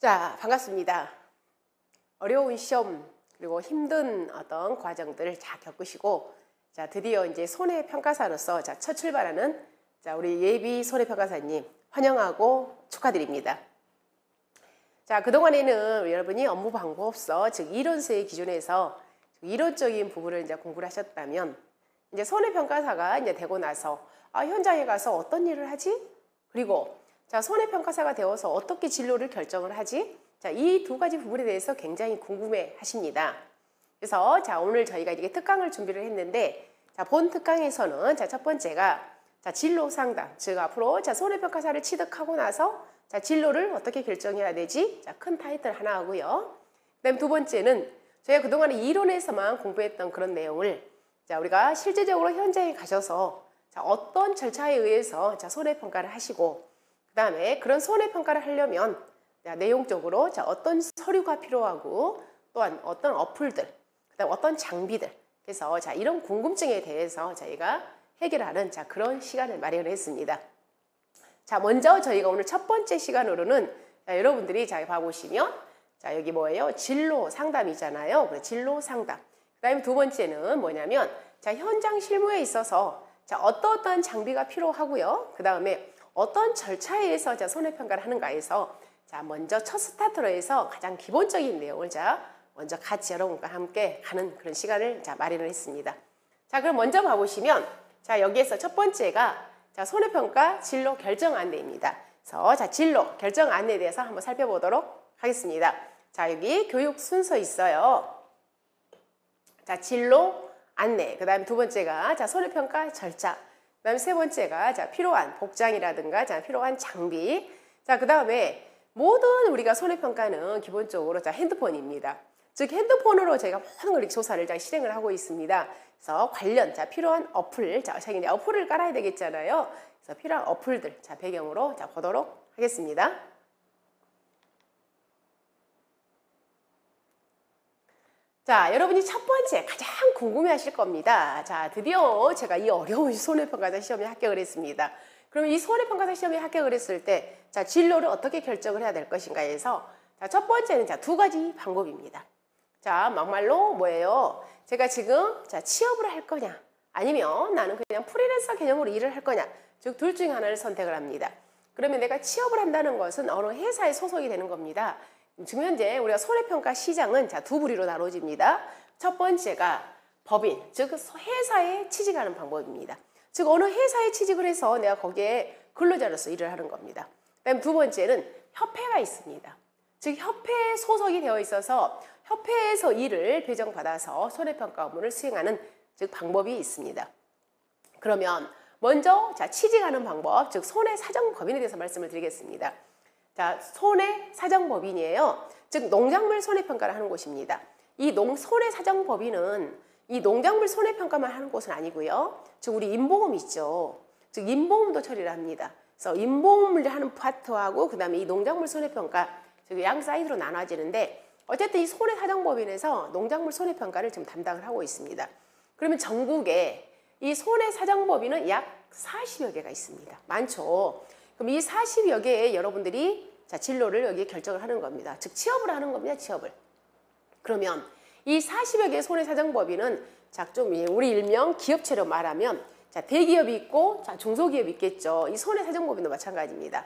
자, 반갑습니다. 어려운 시험 그리고 힘든 어떤 과정들을 다 겪으시고 자, 드디어 이제 손해평가사로서 첫 출발하는 우리 예비 손해평가사님 환영하고 축하드립니다. 자, 그동안에는 여러분이 업무 방법서, 즉 이론서의 기준에서 이론적인 부분을 이제 공부를 하셨다면 이제 손해평가사가 이제 되고 나서 현장에 가서 어떤 일을 하지? 그리고 손해평가사가 되어서 어떻게 진로를 결정을 하지? 이 두 가지 부분에 대해서 굉장히 궁금해 하십니다. 그래서 오늘 저희가 이게 특강을 준비를 했는데 본 특강에서는 첫 번째가 진로 상담, 즉 앞으로 손해평가사를 취득하고 나서 진로를 어떻게 결정해야 되지? 큰 타이틀 하나 하고요. 그다음 두 번째는 저희가 그동안에 이론에서만 공부했던 그런 내용을 우리가 실제적으로 현장에 가셔서 어떤 절차에 의해서 손해평가를 하시고 그 다음에 그런 손해평가를 하려면 내용적으로 어떤 서류가 필요하고 또한 어떤 어플들, 그다음 어떤 장비들, 그래서 이런 궁금증에 대해서 저희가 해결하는 그런 시간을 마련했습니다. 먼저 저희가 오늘 첫 번째 시간으로는 여러분들이 봐보시면 여기 뭐예요? 진로 상담이잖아요. 진로 상담. 그 다음에 두 번째는 뭐냐면 현장 실무에 있어서 어떠한 장비가 필요하고요. 그 다음에 어떤 절차에 의해서 손해평가를 하는가 해서 먼저 첫 스타트로 해서 가장 기본적인 내용을 먼저 같이 여러분과 함께 가는 그런 시간을 마련을 했습니다. 그럼 먼저 봐보시면 여기에서 첫 번째가 손해평가 진로 결정 안내입니다. 그래서 진로 결정 안내에 대해서 한번 살펴보도록 하겠습니다. 여기 교육 순서 있어요. 진로 안내, 그 다음에 두 번째가 손해평가 절차, 그 다음에 세 번째가 필요한 복장이라든가 필요한 장비, 그 다음에 모든 우리가 손해평가는 기본적으로 핸드폰입니다. 즉 핸드폰으로 저희가 모든 걸 조사를 실행을 하고 있습니다. 그래서 관련 필요한 어플, 자기 어플을 깔아야 되겠잖아요. 그래서 필요한 어플들 배경으로 보도록 하겠습니다. 여러분이 첫 번째 가장 궁금해하실 겁니다. 드디어 제가 이 어려운 손해평가사 시험에 합격을 했습니다. 그럼 이 손해평가사 시험에 합격을 했을 때 진로를 어떻게 결정을 해야 될 것인가 해서 첫 번째는 두 가지 방법입니다. 막말로 뭐예요? 제가 지금 취업을 할 거냐 아니면 나는 그냥 프리랜서 개념으로 일을 할 거냐, 즉 둘 중에 하나를 선택을 합니다. 그러면 내가 취업을 한다는 것은 어느 회사에 소속이 되는 겁니다. 지금 현재 우리가 손해평가 시장은 두 부류로 나눠집니다. 첫 번째가 법인, 즉 회사에 취직하는 방법입니다. 즉 어느 회사에 취직을 해서 내가 거기에 근로자로서 일을 하는 겁니다. 그다음 두 번째는 협회가 있습니다. 즉 협회에 소속이 되어 있어서 협회에서 일을 배정받아서 손해평가 업무를 수행하는 즉 방법이 있습니다. 그러면 먼저 취직하는 방법, 즉 손해사정법인에 대해서 말씀을 드리겠습니다. 손해사정법인이에요. 즉 농작물 손해평가를 하는 곳입니다. 이 손해사정법인은 이 농작물 손해평가만 하는 곳은 아니고요. 즉 우리 인보험 있죠. 즉 인보험도 처리를 합니다. 그래서 인보험을 하는 파트하고 그 다음에 이 농작물 손해평가, 즉 양 사이드로 나눠지는데 어쨌든 이 손해사정법인에서 농작물 손해평가를 지금 담당을 하고 있습니다. 그러면 전국에 이 손해사정법인은 약 40여 개가 있습니다. 많죠. 그럼 이 40여 개의 여러분들이 진로를 여기에 결정을 하는 겁니다. 즉 취업을 하는 겁니다. 취업을. 그러면 이 40여 개의 손해사정법인은 좀 우리 일명 기업체로 말하면 대기업이 있고 중소기업이 있겠죠. 이 손해사정법인도 마찬가지입니다.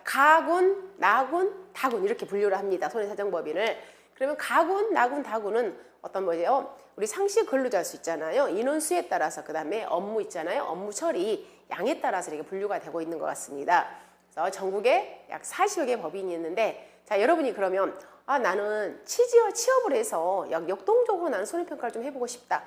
가군, 나군, 다군 이렇게 분류를 합니다. 손해사정법인을. 그러면 가군, 나군, 다군은 어떤 뭐예요? 우리 상시 근로자일 수 있잖아요. 인원수에 따라서, 그 다음에 업무 있잖아요. 업무 처리 양에 따라서 이렇게 분류가 되고 있는 것 같습니다. 그래서 전국에 약 40여 개의 법인이 있는데 여러분이 그러면 나는 취업을 해서 역동적으로 나는 손해평가를 좀 해보고 싶다.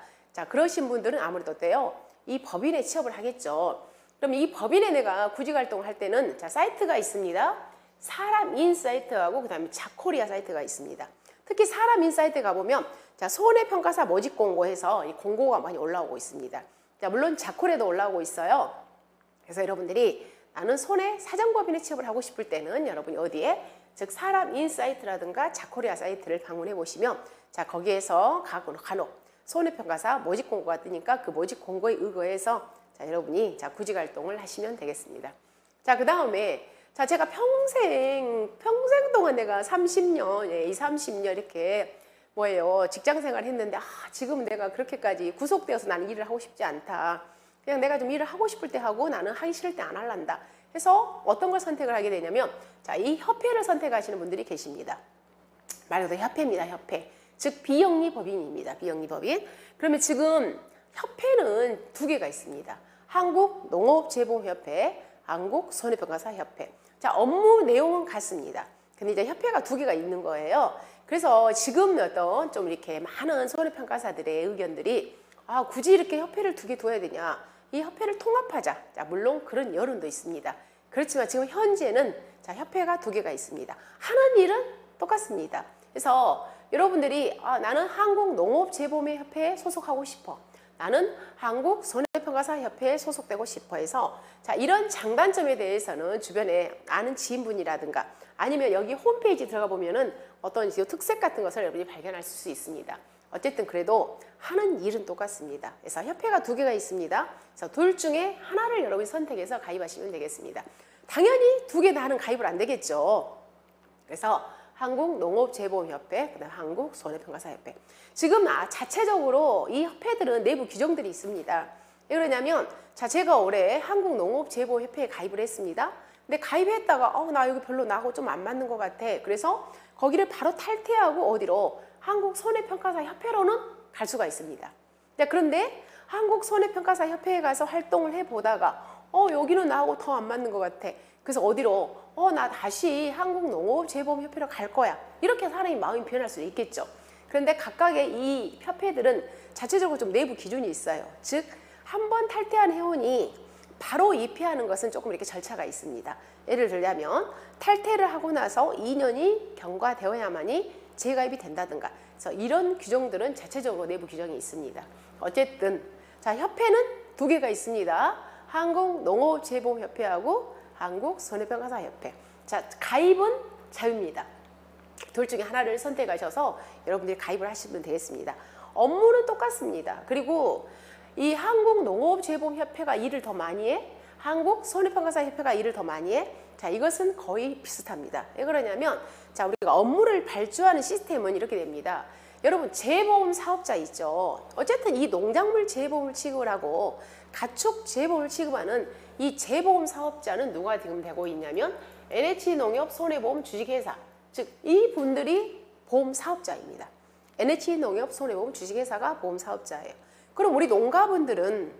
그러신 분들은 아무래도 어때요? 이 법인에 취업을 하겠죠. 그럼 이 법인에 내가 구직활동을 할 때는 사이트가 있습니다. 사람인사이트하고 그 다음에 자코리아 사이트가 있습니다. 특히 사람인사이트 가보면 손해평가사 모집 공고해서 이 공고가 많이 올라오고 있습니다. 물론 자코리아도 올라오고 있어요. 그래서 여러분들이 나는 손해사정법인에 취업을 하고 싶을 때는 여러분이 어디에? 즉 사람인사이트라든가 자코리아 사이트를 방문해 보시면 거기에서 간혹 손해평가사 모집 공고가 뜨니까 그 모집 공고에 의거해서 여러분이 구직활동을 하시면 되겠습니다. 그 다음에 자, 제가 평생 동안 내가 30년, 30년 이렇게 뭐예요, 직장 생활 했는데, 지금 내가 그렇게까지 구속되어서 나는 일을 하고 싶지 않다. 그냥 내가 좀 일을 하고 싶을 때 하고 나는 하기 싫을 때 안 할란다. 해서 어떤 걸 선택을 하게 되냐면, 자, 이 협회를 선택하시는 분들이 계십니다. 말 그대로 협회입니다, 협회. 즉, 비영리법인입니다, 비영리법인. 그러면 지금 협회는 두 개가 있습니다. 한국농업재보험협회, 한국손해평가사협회. 자, 업무 내용은 같습니다. 근데 이제 협회가 두 개가 있는 거예요. 그래서 지금 어떤 좀 이렇게 많은 손해평가사들의 의견들이 굳이 이렇게 협회를 두 개 둬야 되냐. 이 협회를 통합하자. 자, 물론 그런 여론도 있습니다. 그렇지만 지금 현재는 자, 협회가 두 개가 있습니다. 하는 일은 똑같습니다. 그래서 여러분들이 나는 한국농업재보험협회에 소속하고 싶어. 나는 한국손해평가사협회에 소속되고 싶어 해서 자, 이런 장단점에 대해서는 주변에 아는 지인분이라든가 아니면 여기 홈페이지 들어가 보면은 어떤 특색 같은 것을 여러분이 발견할 수 있습니다. 어쨌든 그래도 하는 일은 똑같습니다. 그래서 협회가 두 개가 있습니다. 그래서 둘 중에 하나를 여러분이 선택해서 가입하시면 되겠습니다. 당연히 두 개 다는 가입을 안 되겠죠. 그래서 한국농업재보험협회, 그다음 한국손해평가사협회. 지금 자체적으로 이 협회들은 내부 규정들이 있습니다. 왜 그러냐면 자, 제가 올해 한국농업재보험협회에 가입을 했습니다. 근데 가입했다가 나 여기 별로 나하고 좀 안 맞는 것 같아. 그래서 거기를 바로 탈퇴하고 어디로 한국손해평가사협회로는 갈 수가 있습니다. 그런데 한국손해평가사협회에 가서 활동을 해보다가 여기는 나하고 더 안 맞는 것 같아. 그래서 어디로 나 다시 한국농업재보험협회로 갈 거야. 이렇게 사람이 마음이 변할 수 있겠죠. 그런데 각각의 이 협회들은 자체적으로 좀 내부 기준이 있어요. 즉, 한 번 탈퇴한 회원이 바로 입회하는 것은 조금 이렇게 절차가 있습니다. 예를 들자면 탈퇴를 하고 나서 2년이 경과되어야만이 재가입이 된다든가. 그래서 이런 규정들은 자체적으로 내부 규정이 있습니다. 어쨌든 자, 협회는 두 개가 있습니다. 한국농업재보험협회하고 한국손해평가사협회. 자, 가입은 자유입니다. 둘 중에 하나를 선택하셔서 여러분들이 가입을 하시면 되겠습니다. 업무는 똑같습니다. 그리고 이 한국농업재보험협회가 일을 더 많이 해? 한국손해평가사협회가 일을 더 많이 해? 자, 이것은 거의 비슷합니다. 왜 그러냐면 자, 우리가 업무를 발주하는 시스템은 이렇게 됩니다. 여러분, 재보험 사업자 있죠. 어쨌든 이 농작물 재보험을 취급을 하고 가축 재보험을 취급하는 이 재보험 사업자는 누가 지금 되고 있냐면 NH농협 손해보험 주식회사, 즉 이분들이 보험 사업자입니다. NH농협 손해보험 주식회사가 보험 사업자예요. 그럼 우리 농가분들은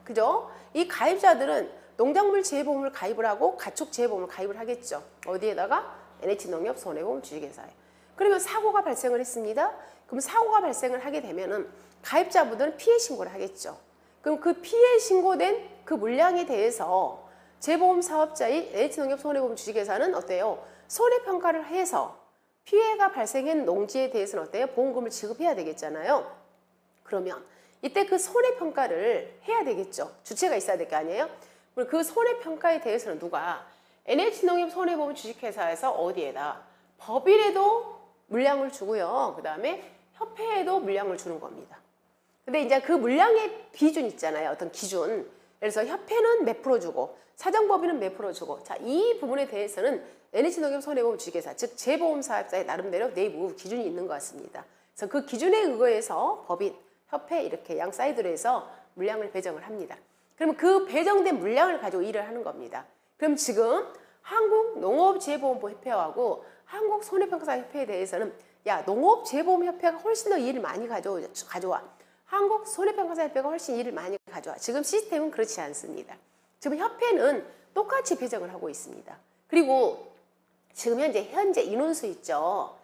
그죠? 이 가입자들은 농작물 재보험을 가입을 하고 가축 재보험을 가입을 하겠죠. 어디에다가? NH농협 손해보험 주식회사에. 그러면 사고가 발생을 했습니다. 그럼 사고가 발생을 하게 되면은 가입자분들은 피해 신고를 하겠죠. 그럼 그 피해 신고된 그 물량에 대해서 재보험 사업자인 NH농협 손해보험 주식회사는 어때요? 손해평가를 해서 피해가 발생한 농지에 대해서는 어때요? 보험금을 지급해야 되겠잖아요. 그러면 이때 그 손해평가를 해야 되겠죠. 주체가 있어야 될 거 아니에요? 그 손해평가에 대해서는 누가? NH농협 손해보험 주식회사에서 어디에다? 법인에도 물량을 주고요. 그 다음에 협회에도 물량을 주는 겁니다. 근데 이제 그 물량의 비준 있잖아요. 어떤 기준. 그래서 협회는 몇 프로 주고 사정법인은 몇 프로 주고 자, 이 부분에 대해서는 NH농협 손해보험 주식회사, 즉 재보험 사업자의 나름대로 내부 기준이 있는 것 같습니다. 그래서 그 기준에 의거해서 법인, 협회 이렇게 양 사이드로 해서 물량을 배정을 합니다. 그러면 그 배정된 물량을 가지고 일을 하는 겁니다. 그럼 지금 한국농업재보험협회하고 한국손해평가사협회에 대해서는 야, 농업재보험협회가 훨씬 더 일을 많이 가져와. 한국손해평가사협회가 훨씬 일을 많이 가져와. 지금 시스템은 그렇지 않습니다. 지금 협회는 똑같이 배정을 하고 있습니다. 그리고 지금 현재 인원수 있죠.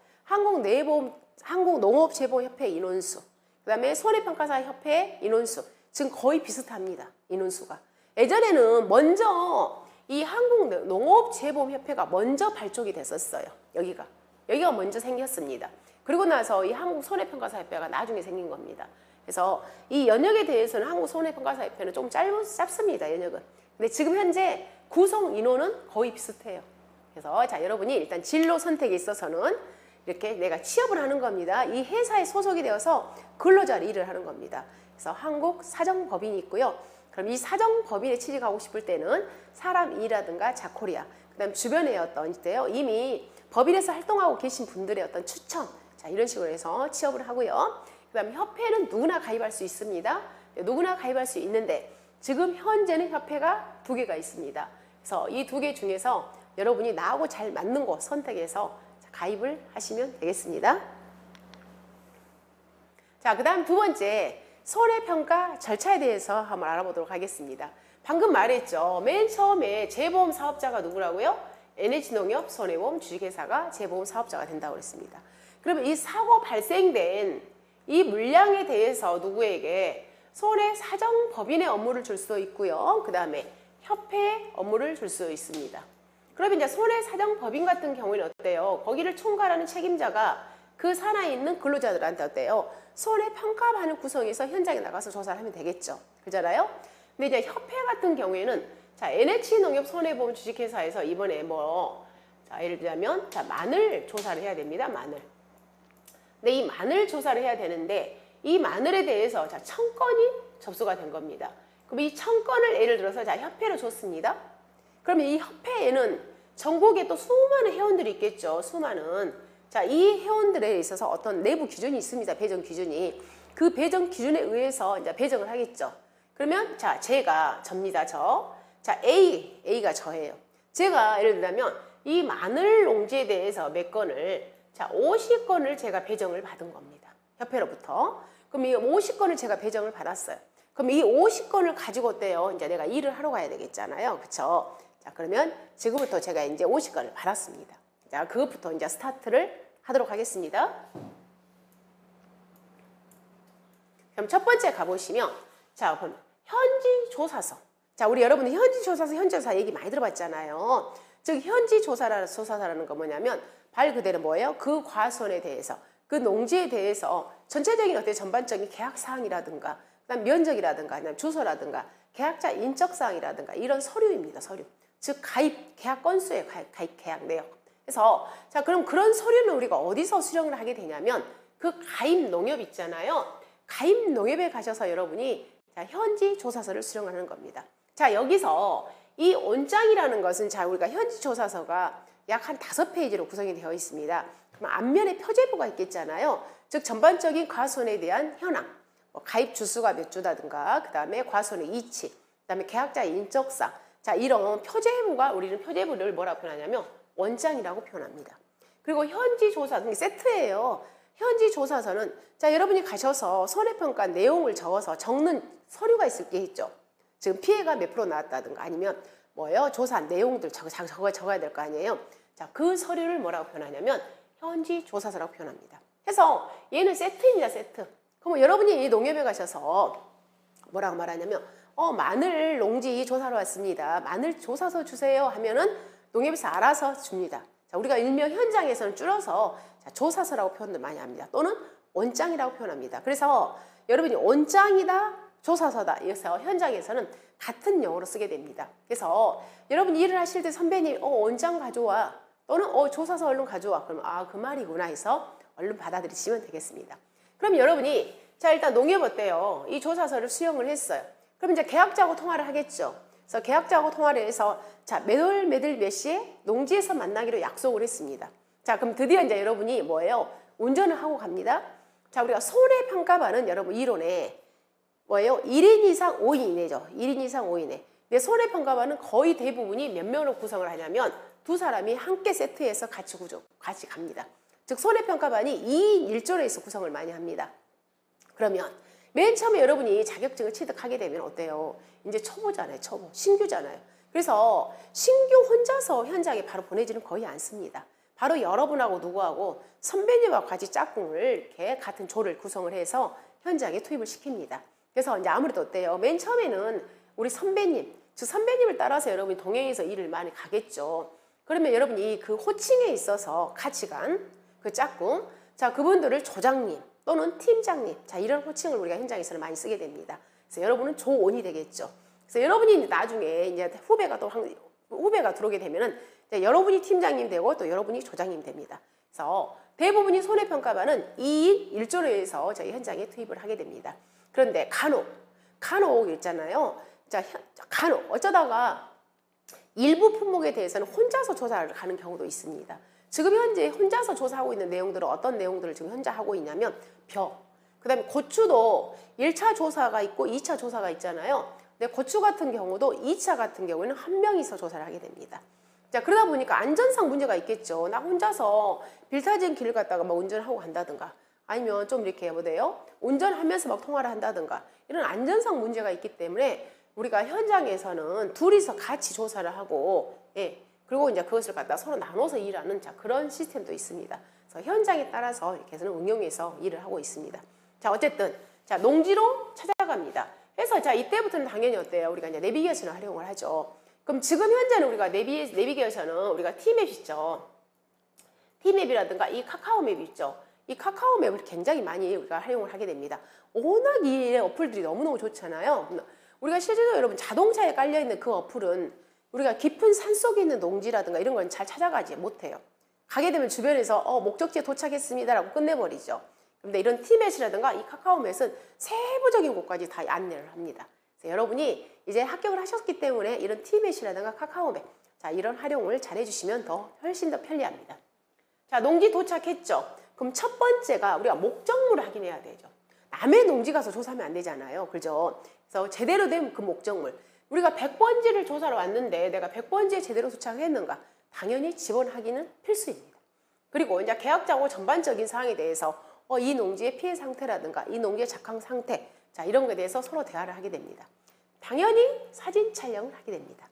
한국농업재보험협회 인원수, 그 다음에 손해평가사협회 인원수, 지금 거의 비슷합니다. 인원수가. 예전에는 먼저 이 한국농업재보험협회가 먼저 발족이 됐었어요. 여기가 먼저 생겼습니다. 그리고 나서 이 한국손해평가사협회가 나중에 생긴 겁니다. 그래서 이 연역에 대해서는 한국손해평가사협회는 좀 짧습니다. 연역은. 근데 지금 현재 구성 인원은 거의 비슷해요. 그래서 자, 여러분이 일단 진로 선택에 있어서는 이렇게 내가 취업을 하는 겁니다. 이 회사에 소속이 되어서 근로자로 일을 하는 겁니다. 그래서 한국 사정법인이 있고요. 그럼 이 사정법인에 취직하고 싶을 때는 사람 이라든가 자코리아, 그다음 주변에 때요 이미 법인에서 활동하고 계신 분들의 어떤 추천, 자 이런 식으로 해서 취업을 하고요. 그다음 협회는 누구나 가입할 수 있습니다. 누구나 가입할 수 있는데 지금 현재는 협회가 2개가 있습니다. 그래서 이 2개 중에서 여러분이 나하고 잘 맞는 곳 선택해서 가입을 하시면 되겠습니다. 자, 그다음 2번째 손해평가 절차에 대해서 한번 알아보도록 하겠습니다. 방금 말했죠. 맨 처음에 재보험 사업자가 누구라고요? NH농협 손해보험 주식회사가 재보험 사업자가 된다고 그랬습니다. 그러면 이 사고 발생된 이 물량에 대해서 누구에게 손해사정법인의 업무를 줄 수 있고요. 그 다음에 협회 업무를 줄 수 있습니다. 그러면 이제 손해사정법인 같은 경우는 어때요? 거기를 총괄하는 책임자가 그 산하에 있는 근로자들한테 어때요? 손해평가반을 구성해서 현장에 나가서 조사를 하면 되겠죠. 그잖아요? 근데 이제 협회 같은 경우에는 자, NH농협 손해보험 주식회사에서 이번에 자, 예를 들자면 자, 마늘 조사를 해야 됩니다. 마늘. 근데 이 마늘 조사를 해야 되는데 이 마늘에 대해서 자, 1000건이 접수가 된 겁니다. 그럼 이 1000건을 예를 들어서 자, 협회로 줬습니다. 그러면 이 협회에는 전국에 또 수많은 회원들이 있겠죠. 수많은. 자, 이 회원들에 있어서 어떤 내부 기준이 있습니다. 배정 기준이. 그 배정 기준에 의해서 이제 배정을 하겠죠. 그러면 자, 접니다. 자, A가 저예요. 제가 예를 들자면 이 마늘 농지에 대해서 몇 건을 자, 50건을 제가 배정을 받은 겁니다. 협회로부터. 그럼 이 50건을 제가 배정을 받았어요. 그럼 이 50건을 가지고 어때요? 이제 내가 일을 하러 가야 되겠잖아요. 그쵸? 자, 그러면 지금부터 제가 이제 50건을 받았습니다. 자, 그것부터 이제 스타트를 하도록 하겠습니다. 그럼 첫 번째 가보시면, 자, 그럼 현지조사서. 자, 우리 여러분들 현지조사 얘기 많이 들어봤잖아요. 즉, 현지조사라는 건 뭐냐면, 말 그대로 뭐예요? 그 과수원에 대해서, 그 농지에 대해서 전체적인 어떤 전반적인 계약사항이라든가, 그다음 면적이라든가, 그다음 주소라든가, 계약자 인적사항이라든가, 이런 서류입니다, 서류. 즉, 계약 건수예요, 가입 계약 내역. 그래서 자 그럼 그런 서류는 우리가 어디서 수령을 하게 되냐면 그 가입 농협 있잖아요. 가입 농협에 가셔서 여러분이 자 현지 조사서를 수령하는 겁니다. 자 여기서 이 온장이라는 것은 자 우리가 현지 조사서가 약 한 5페이지로 구성이 되어 있습니다. 그럼 앞면에 표제부가 있겠잖아요. 즉 전반적인 과수원에 대한 현황, 가입 주수가 몇 주다든가 그 다음에 과수원의 이치, 그 다음에 계약자의 인적사항 자 이런 표제부가 우리는 표제부를 뭐라고 표현하냐면 원장이라고 표현합니다. 그리고 현지조사, 세트예요. 현지조사서는 자 여러분이 가셔서 손해평가 내용을 적어서 적는 서류가 있을 게 있죠. 지금 피해가 몇 프로 나왔다든가 아니면 조사 내용들 적어야 될 거 아니에요. 자, 그 서류를 뭐라고 표현하냐면 현지조사서라고 표현합니다. 그래서 얘는 세트입니다, 세트. 그럼 여러분이 이 농협에 가셔서 뭐라고 말하냐면 마늘 농지 조사로 왔습니다. 마늘 조사서 주세요 하면은 농협에서 알아서 줍니다. 자, 우리가 일명 현장에서는 줄여서 자, 조사서라고 표현을 많이 합니다. 또는 원장이라고 표현합니다. 그래서 여러분이 원장이다, 조사서다. 그래서 현장에서는 같은 용어로 쓰게 됩니다. 그래서 여러분이 일을 하실 때 선배님 원장 가져와 또는 조사서 얼른 가져와. 그러면 그 말이구나 해서 얼른 받아들이시면 되겠습니다. 그럼 여러분이 자 일단 농협 어때요? 이 조사서를 수령을 했어요. 그럼 이제 계약자하고 통화를 하겠죠. 그래서 계약자하고 통화를 해서 자 매월 몇 시에 농지에서 만나기로 약속을 했습니다. 자 그럼 드디어 이제 여러분이 운전을 하고 갑니다. 자 우리가 손해평가반은 여러분 이론에 1인 이상 5인 이내죠. 1인 이상 5인 이내. 근데 손해평가반은 거의 대부분이 몇 명으로 구성을 하냐면 두 사람이 함께 세트해서 같이 갑니다. 즉 손해평가반이 2인 1조로 해서 구성을 많이 합니다. 그러면 맨 처음에 여러분이 자격증을 취득하게 되면 어때요? 이제 초보잖아요. 초보. 신규잖아요. 그래서 신규 혼자서 현장에 바로 보내지는 거의 않습니다. 바로 여러분하고 누구하고 선배님하고 같이 짝꿍을 이렇게 같은 조를 구성을 해서 현장에 투입을 시킵니다. 그래서 이제 아무래도 어때요? 맨 처음에는 우리 선배님, 즉 선배님을 따라서 여러분이 동행해서 일을 많이 가겠죠. 그러면 여러분이 그 호칭에 있어서 같이 간 그 짝꿍, 자 그분들을 조장님 또는 팀장님, 자 이런 호칭을 우리가 현장에서는 많이 쓰게 됩니다. 그래서 여러분은 조원이 되겠죠. 그래서 여러분이 나중에 이제 후배가 들어오게 되면은 이제 여러분이 팀장님 되고 또 여러분이 조장님 됩니다. 그래서 대부분이 손해평가반은 2인 1조로 해서 저희 현장에 투입을 하게 됩니다. 그런데 간혹 있잖아요. 자, 간혹 어쩌다가 일부 품목에 대해서는 혼자서 조사를 가는 경우도 있습니다. 지금 현재 혼자서 조사하고 있는 내용들은 어떤 내용들을 지금 현재 하고 있냐면 벼, 그 다음에 고추도 1차 조사가 있고 2차 조사가 있잖아요. 근데 고추 같은 경우도 2차 같은 경우에는 한 명이서 조사를 하게 됩니다. 자, 그러다 보니까 안전상 문제가 있겠죠. 나 혼자서 빌타진 길을 갔다가 막 운전하고 간다든가 아니면 좀 이렇게 뭐래요? 운전하면서 막 통화를 한다든가 이런 안전상 문제가 있기 때문에 우리가 현장에서는 둘이서 같이 조사를 하고, 예, 그리고 이제 그것을 갖다 서로 나눠서 일하는 자, 그런 시스템도 있습니다. 그래서 현장에 따라서 이렇게 해서는 응용해서 일을 하고 있습니다. 자, 어쨌든, 자, 농지로 찾아갑니다. 그래서 자, 이때부터는 당연히 어때요? 우리가 이제 내비게이션을 활용을 하죠. 그럼 지금 현재는 우리가 내비게이션은 우리가 T맵 있죠. T맵이라든가 이 카카오맵 있죠. 이 카카오맵을 굉장히 많이 우리가 활용을 하게 됩니다. 워낙 이 어플들이 너무너무 좋잖아요. 우리가 실제로 여러분 자동차에 깔려있는 그 어플은 우리가 깊은 산속에 있는 농지라든가 이런 건 잘 찾아가지 못해요. 가게 되면 주변에서 목적지에 도착했습니다라고 끝내버리죠. 그런데 이런 T맵이라든가 이 카카오맵은 세부적인 곳까지 다 안내를 합니다. 그래서 여러분이 이제 합격을 하셨기 때문에 이런 T맵이라든가 카카오맵, 자, 이런 활용을 잘 해주시면 훨씬 더 편리합니다. 자, 농지 도착했죠. 그럼 첫 번째가 우리가 목적물을 확인해야 되죠. 남의 농지 가서 조사하면 안 되잖아요. 그죠? 그래서 제대로 된 그 목적물. 우리가 100번지를 조사로 왔는데 내가 100번지에 제대로 도착했는가? 당연히 지원 확인은 필수입니다. 그리고 이제 계약자하고 전반적인 사항에 대해서 이 농지의 피해 상태라든가 이 농지의 작황 상태, 자, 이런 거에 대해서 서로 대화를 하게 됩니다. 당연히 사진 촬영을 하게 됩니다.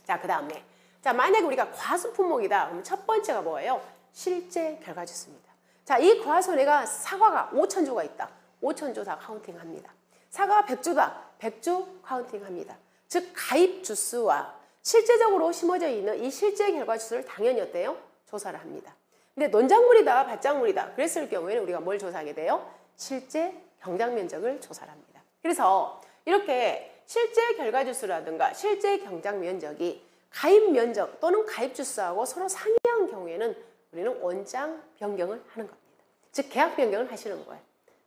자, 그 다음에 자, 만약에 우리가 과수 품목이다. 그럼 첫 번째가 뭐예요? 실제 결과 주수입니다. 자, 이 과수 내가 사과가 5,000주가 있다. 5,000주 다 카운팅합니다. 사과가 100주다. 100주 카운팅합니다. 즉 가입 주수와 실제적으로 심어져 있는 이 실제 결과 주수를 당연히 어때요? 조사를 합니다. 근데 논작물이다, 밭작물이다. 그랬을 경우에는 우리가 뭘 조사하게 돼요? 실제 경작 면적을 조사를 합니다. 그래서 이렇게 실제 결과 주수라든가 실제 경작 면적이 가입 면적 또는 가입 주수하고 서로 상이한 경우에는 우리는 원장 변경을 하는 겁니다. 즉 계약 변경을 하시는 거예요.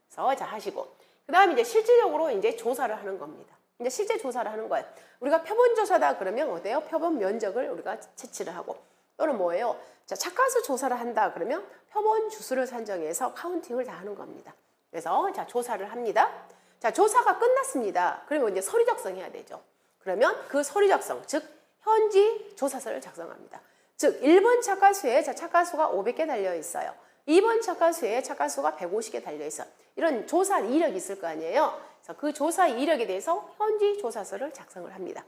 그래서 자 하시고 그 다음에 이제 실질적으로 이제 조사를 하는 겁니다. 이제 실제 조사를 하는 거예요. 우리가 표본 조사다 그러면 어때요? 표본 면적을 우리가 채취를 하고 또는 뭐예요? 자, 착과수 조사를 한다 그러면 표본 주수를 산정해서 카운팅을 다 하는 겁니다. 그래서 자 조사를 합니다. 자 조사가 끝났습니다. 그러면 이제 서류 작성해야 되죠. 그러면 그 서류 작성, 즉 현지 조사서를 작성합니다. 즉 1번 착과수에 자 착과수가 500개 달려 있어요. 2번 착과수에 착과수가 150개 달려 있어. 이런 조사 이력이 있을 거 아니에요. 그래서 그 조사 이력에 대해서 현지 조사서를 작성을 합니다.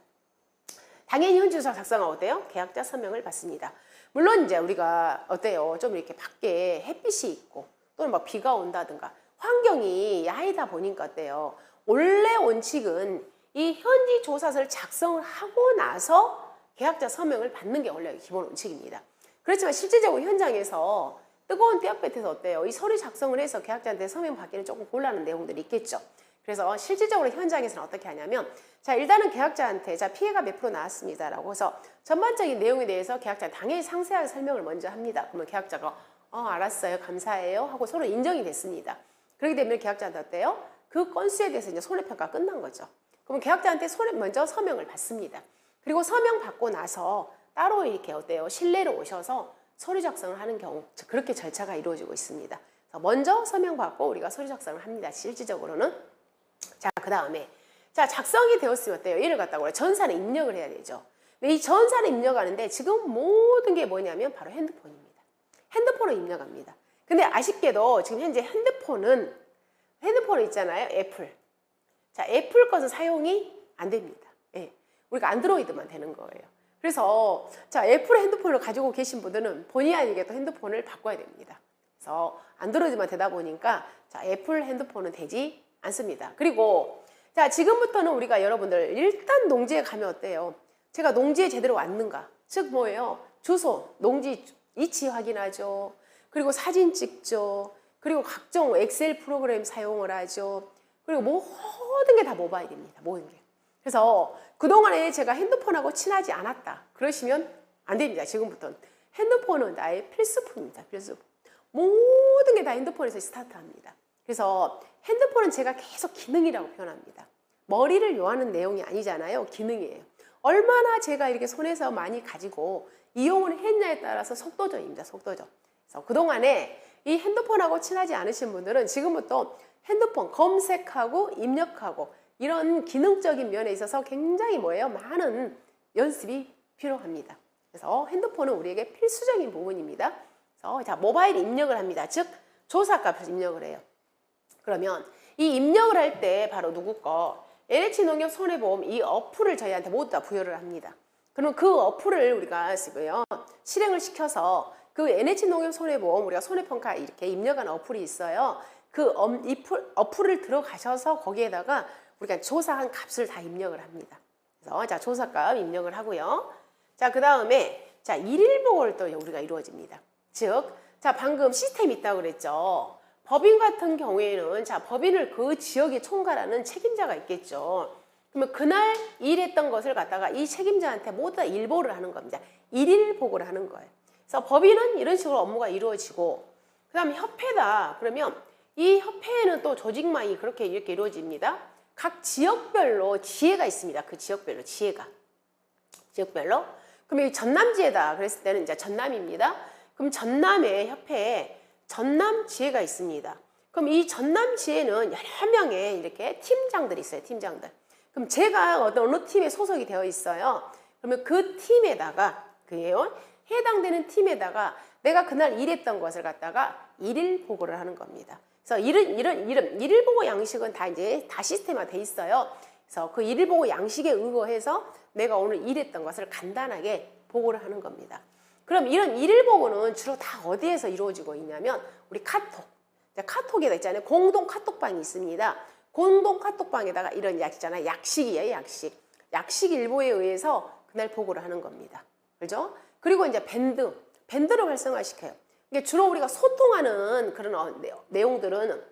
당연히 현지 조사 작성하면 어때요? 계약자 서명을 받습니다. 물론 이제 우리가 어때요? 좀 이렇게 밖에 햇빛이 있고 또는 막 비가 온다든가 환경이 야이다 보니까 어때요? 원래 원칙은 이 현지 조사서를 작성을 하고 나서 계약자 서명을 받는 게 원래 기본 원칙입니다. 그렇지만 실질적으로 현장에서 뜨거운 떼약볕에서 어때요? 이 서류 작성을 해서 계약자한테 서명 받기는 조금 곤란한 내용들이 있겠죠. 그래서 실질적으로 현장에서는 어떻게 하냐면 자 일단은 계약자한테 자 피해가 몇 프로 나왔습니다라고 해서 전반적인 내용에 대해서 계약자한테 당연히 상세하게 설명을 먼저 합니다. 그러면 계약자가 알았어요. 감사해요. 하고 서로 인정이 됐습니다. 그렇게 되면 계약자한테 어때요? 그 건수에 대해서 이제 손해평가가 끝난 거죠. 그러면 계약자한테 먼저 서명을 받습니다. 그리고 서명 받고 나서 따로 이렇게 어때요? 실내로 오셔서 서류 작성을 하는 경우 그렇게 절차가 이루어지고 있습니다. 그래서 먼저 서명 받고 우리가 서류 작성을 합니다. 실질적으로는 자 그 다음에 자 작성이 되었으면 어때요? 얘를 갖다가 전산에 입력을 해야 되죠. 근데 이 전산에 입력하는데 지금 모든 게 뭐냐면 바로 핸드폰입니다. 핸드폰을 입력합니다. 근데 아쉽게도 지금 현재 핸드폰 있잖아요. 애플. 자 애플 것은 사용이 안 됩니다. 예. 우리가 안드로이드만 되는 거예요. 그래서 자 애플 핸드폰을 가지고 계신 분들은 본의 아니게 또 핸드폰을 바꿔야 됩니다. 그래서 안드로이드만 되다 보니까 자 애플 핸드폰은 되지 않습니다. 그리고 자 지금부터는 우리가 여러분들 일단 농지에 가면 어때요? 제가 농지에 제대로 왔는가? 즉 뭐예요? 주소, 농지 위치 확인하죠. 그리고 사진 찍죠. 그리고 각종 엑셀 프로그램 사용을 하죠. 그리고 모든 게 다 모바일입니다. 모든 게. 그래서 그동안에 제가 핸드폰하고 친하지 않았다. 그러시면 안 됩니다. 지금부터는. 핸드폰은 나의 필수품입니다. 필수품. 모든 게 다 핸드폰에서 스타트합니다. 그래서 핸드폰은 제가 계속 기능이라고 표현합니다. 머리를 요하는 내용이 아니잖아요. 기능이에요. 얼마나 제가 이렇게 손에서 많이 가지고 이용을 했냐에 따라서 속도전입니다. 속도전. 그래서 그동안에 이 핸드폰하고 친하지 않으신 분들은 지금부터 핸드폰 검색하고 입력하고 이런 기능적인 면에 있어서 굉장히 뭐예요? 많은 연습이 필요합니다. 그래서 핸드폰은 우리에게 필수적인 부분입니다. 그래서 자, 모바일 입력을 합니다. 즉 조사값을 입력을 해요. 그러면 이 입력을 할 때 바로 누구 거? NH농협 손해보험 이 어플을 저희한테 모두 다 부여를 합니다. 그러면 그 어플을 우리가 쓰고요. 실행을 시켜서 그 NH농협 손해보험 우리가 손해평가 이렇게 입력한 어플이 있어요. 그 어플을 들어가셔서 거기에다가 우리가 조사한 값을 다 입력을 합니다. 그래서 자, 조사값 입력을 하고요. 자, 그 다음에 자, 일일보고를 또 우리가 이루어집니다. 즉, 자, 방금 시스템이 있다고 그랬죠. 법인 같은 경우에는 자, 법인을 그 지역에 총괄하는 책임자가 있겠죠. 그러면 그날 일했던 것을 갖다가 이 책임자한테 모두 다 일보를 하는 겁니다. 일일 보고를 하는 거예요. 그래서 법인은 이런 식으로 업무가 이루어지고, 그 다음에 협회다. 그러면 이 협회에는 또 조직망이 그렇게 이렇게 이루어집니다. 각 지역별로 지회가 있습니다. 그 지역별로 지회가. 지역별로. 그럼 이 전남지회다. 그랬을 때는 이제 전남입니다. 그럼 전남의 협회에 전남지회가 있습니다. 그럼 이 전남지회는 여러 명의 이렇게 팀장들이 있어요. 팀장들. 그럼 제가 어느 팀에 소속이 되어 있어요. 그러면 그 팀에다가 그예요. 해당되는 팀에다가 내가 그날 일했던 것을 갖다가 일일 보고를 하는 겁니다. 그래서 일일 보고 양식은 다 이제 다 시스템화 돼 있어요. 그래서 그 일일 보고 양식에 의거해서 내가 오늘 일했던 것을 간단하게 보고를 하는 겁니다. 그럼 이런 일일 보고는 주로 다 어디에서 이루어지고 있냐면 우리 카톡. 카톡에다 있잖아요. 공동 카톡방이 있습니다. 공동 카톡방에다가 이런 약 있잖아요. 약식이에요. 약식. 약식 일보에 의해서 그날 보고를 하는 겁니다. 그죠? 그리고 이제 밴드를 활성화시켜요. 이게 주로 우리가 소통하는 그런 내용들은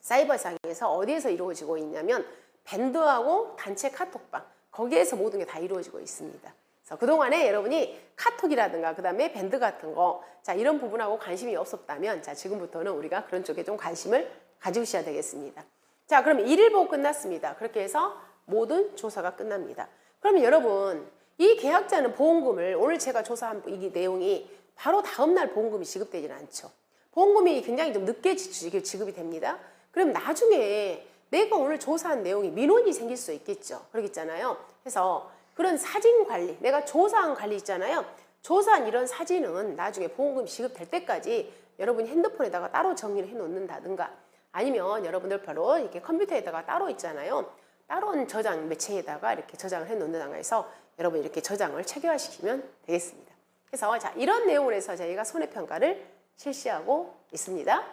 사이버상에서 어디에서 이루어지고 있냐면 밴드하고 단체 카톡방 거기에서 모든 게 다 이루어지고 있습니다. 그래서 그동안에 여러분이 카톡이라든가 그 다음에 밴드 같은 거 자 이런 부분하고 관심이 없었다면 자 지금부터는 우리가 그런 쪽에 좀 관심을 가지셔야 되겠습니다. 자 그럼 일일 보고 끝났습니다. 그렇게 해서 모든 조사가 끝납니다. 그러면 여러분 이 계약자는 보험금을 오늘 제가 조사한 이 내용이 바로 다음날 보험금이 지급되지는 않죠. 보험금이 굉장히 좀 늦게 지급이 됩니다. 그럼 나중에 내가 오늘 조사한 내용이 민원이 생길 수 있겠죠. 그러겠잖아요. 그래서 그런 사진 관리, 내가 조사한 관리 있잖아요. 조사한 이런 사진은 나중에 보험금 지급될 때까지 여러분이 핸드폰에다가 따로 정리를 해 놓는다든가 아니면 여러분들 바로 이렇게 컴퓨터에다가 따로 있잖아요. 따로 저장 매체에다가 이렇게 저장을 해 놓는다든가 해서 여러분 이렇게 저장을 체계화시키면 되겠습니다. 그래서 자 이런 내용을 해서 저희가 손해평가를 실시하고 있습니다.